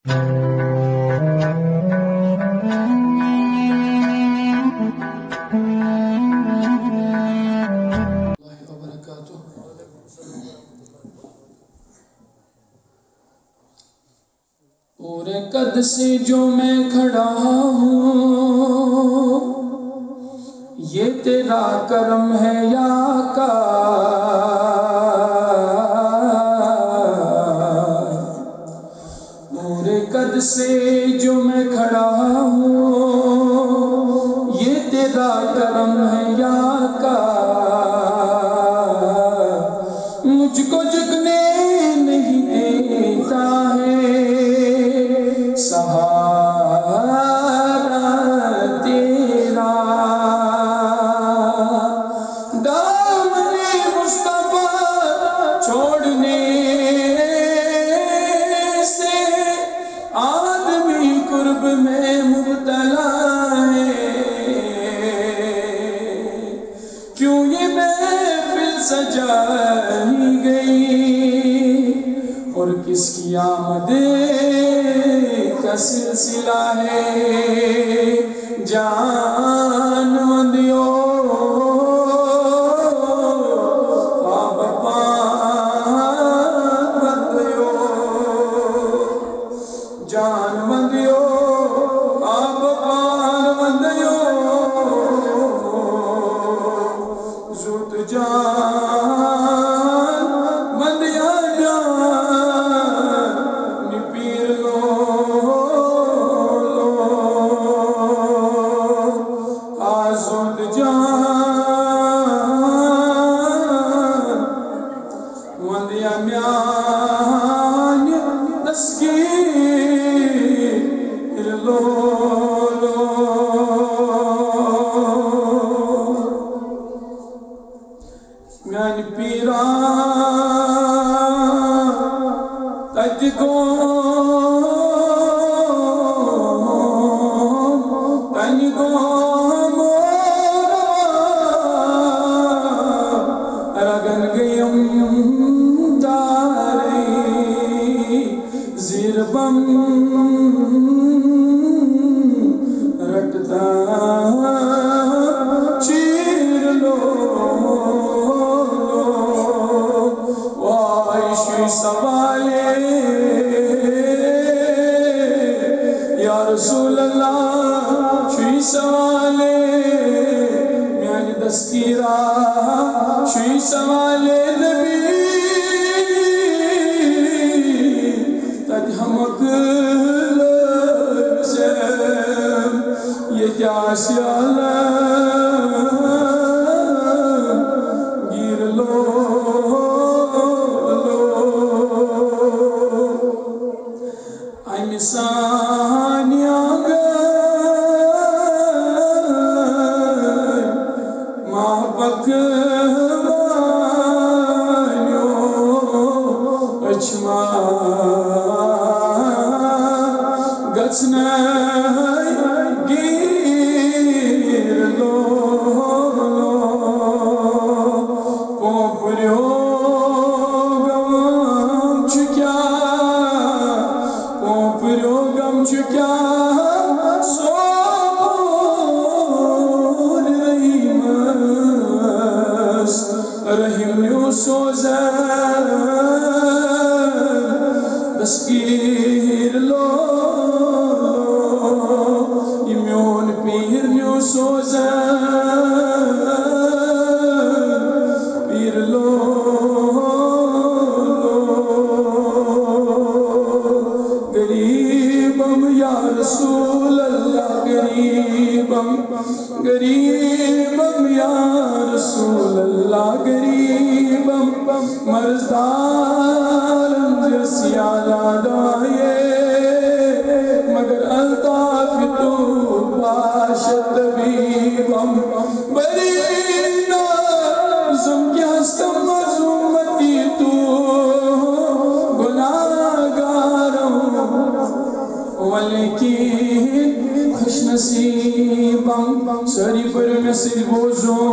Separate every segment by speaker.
Speaker 1: پورے قد سے جو میں کھڑا ہوں یہ تیرا کرم ہے یا آقا، پورے قد سے جو میں کھڑا ہوں یہ تیرا کرم ہے یا آقا، مجھ کو جھکنے نہیں دیتا ہے سہارا تیرا، دامن مصطفیٰ چھوڑنے سے آدمی قرب میں مبتلا ہے، کیوں یہ محفل سجائی گئی اور کس کی آمد کا سلسلہ ہے، جان مندیو خواب پان مندیو، جان مندیو خواب پان مندیو، زود جان مندیا جان پیر لو آزود جان مندیا میان تسکیر لو میان پیران تج کو تن کو رگن گیم داری زیر بم رٹتا چیر لو وائشی سوالے یا رسول اللہ شوی سوالے میان دستیرہ شوی سوالے نبی تج ہمک لرزم یہ جاسی عالم گیر لو سانی آگر ماہ پکوانیو اچما گچنائی گیر لو پوپریو گم چکیا پوپریوگم چکیا سور رحیمس رحیمیو سوزن دستگیر لو ایمیون پیر نیو سوزن پیر لو غریبم یا رسول اللہ غریبم غریبم یا رسول اللہ غریبم مرزدارم جیسی آلاد آئے مگر الطاف تو باشد طبیبم بری نازم کی ہستم مظلومتی تو ولیکن خوش نصیبم سری پر میں سر بوزوں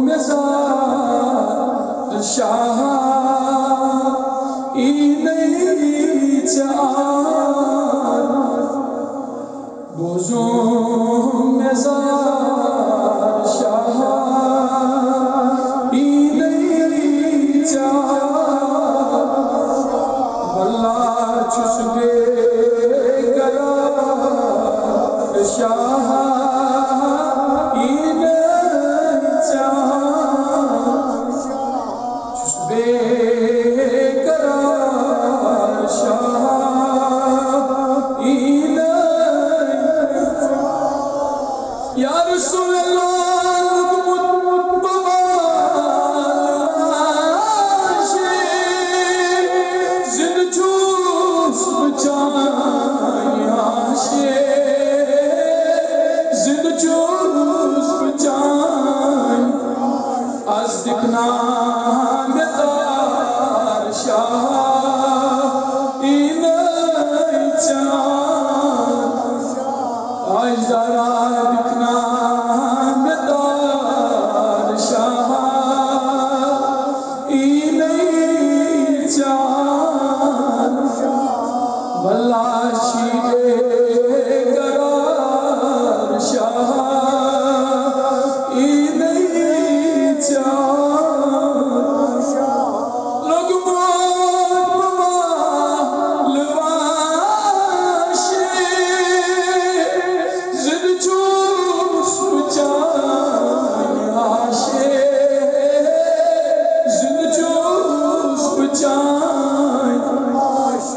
Speaker 1: مزار شاہ ای نہیں چاہ روزوں میں زار شاہ نہیں چاہ واللہ چس بے قرار شاہ نہیں چاہ چس بے قرار شاہ یا رسول اللہ زند چوس بچائیں عاشق زند چوس بچائیں از دکھنا مدار شاہ نہیں چاہ آج دارا دکھنا مدار شاہ نہیں چاہ واللہ شیرے قرار شاہ نہیں چاہ لوگ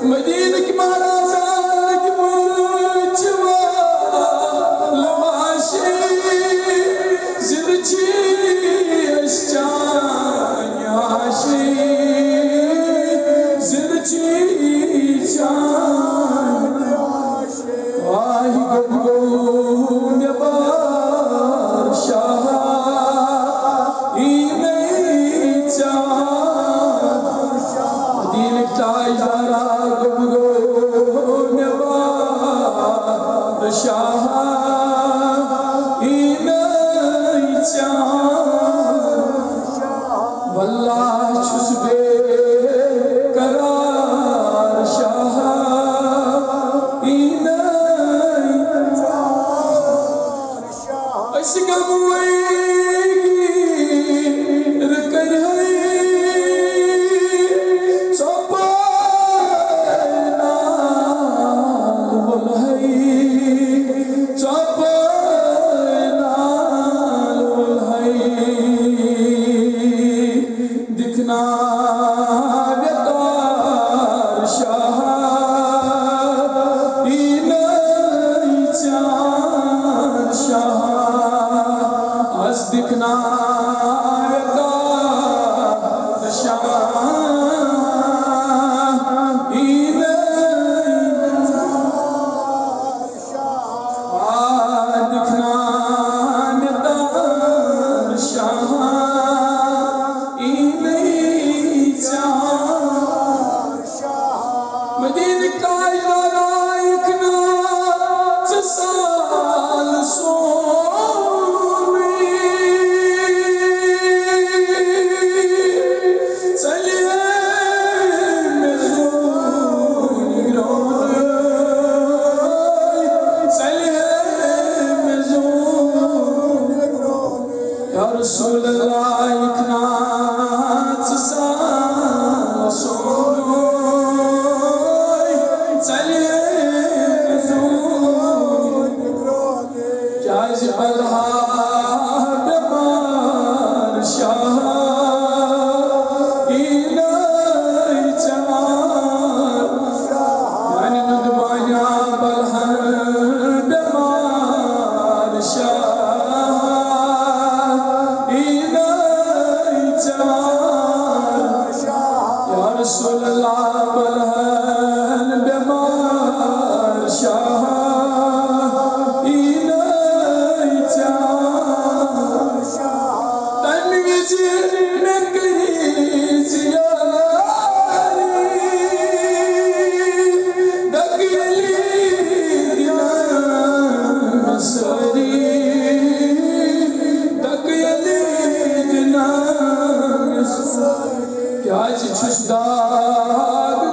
Speaker 1: مدینہ کی مہارازہ کی ملچوا لواشی زند چی اشچان عاشی زند چی چان آئی گب گو نبار شاہ نہیں چاہ مدینہ کی تاجدارہ شاہ نہیں چاہ واللہ چس بے قرار شاہ نہیں چاہ اس گموئی رکن ہے دکھنا مدار شاہ نہیں چاہ شاہ از دکھنا مدار شاہ نہیں دکھنا مدار شاہ مدینہ کی تاجدارہ اکنا سال سومی چلیے مزون گرون چلیے مزون یا رسول اللہ اکنا سال سومی جائز بلہا بیمار شاہ نہیں چاہ یعنی ندبانیا بلہا بیمار شاہ نہیں چاہ یا رسول اللہ بلہا بیمار شاہ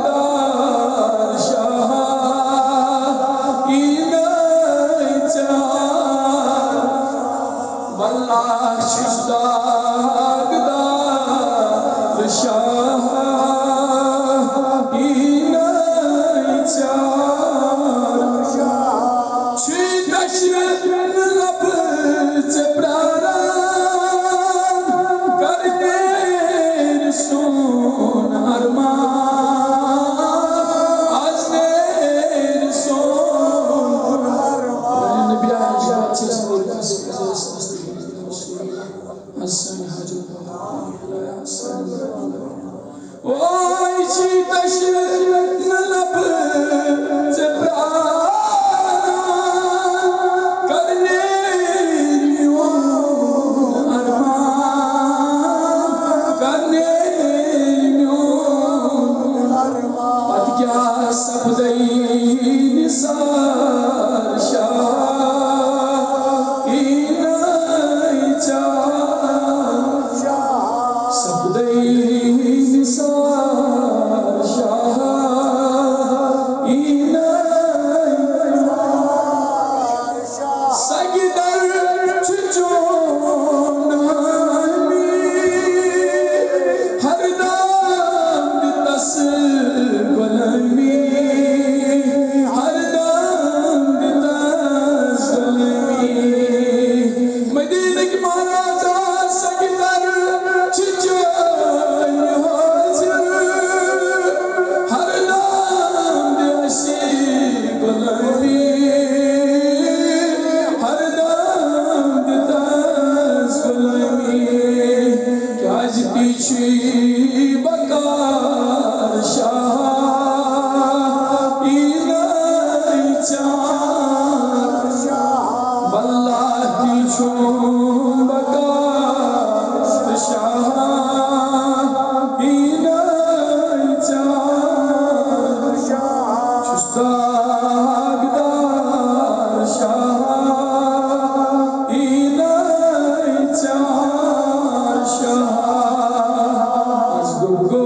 Speaker 1: داغدار شاہ گو